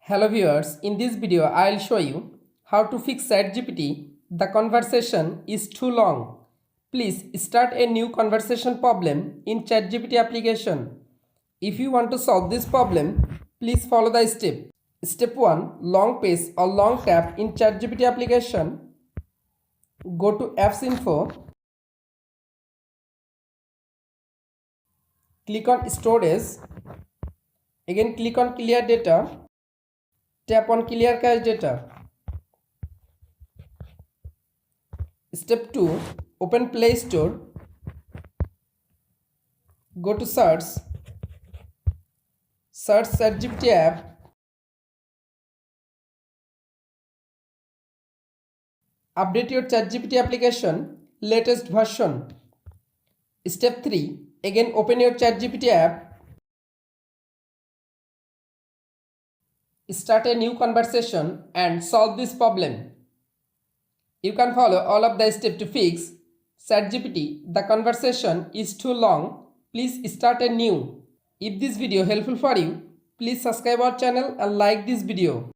Hello viewers, in this video I'll show you how to fix ChatGPT. The conversation is too long. Please start a new conversation problem in ChatGPT application. If you want to solve this problem, please follow the step. Step 1. Long page or long tab in ChatGPT application. Go to Apps Info. Click on Storage. Again click on Clear Data. Tap on Clear Cache Data. Step 2. Open Play Store. Go to Search. Search ChatGPT app. Update your ChatGPT application latest version. Step 3. Again open your ChatGPT app. Start a new conversation and solve this problem. You can follow all of the steps to fix ChatGPT. The conversation is too long. Please start a new. If this video helpful for you, please subscribe our channel and like this video.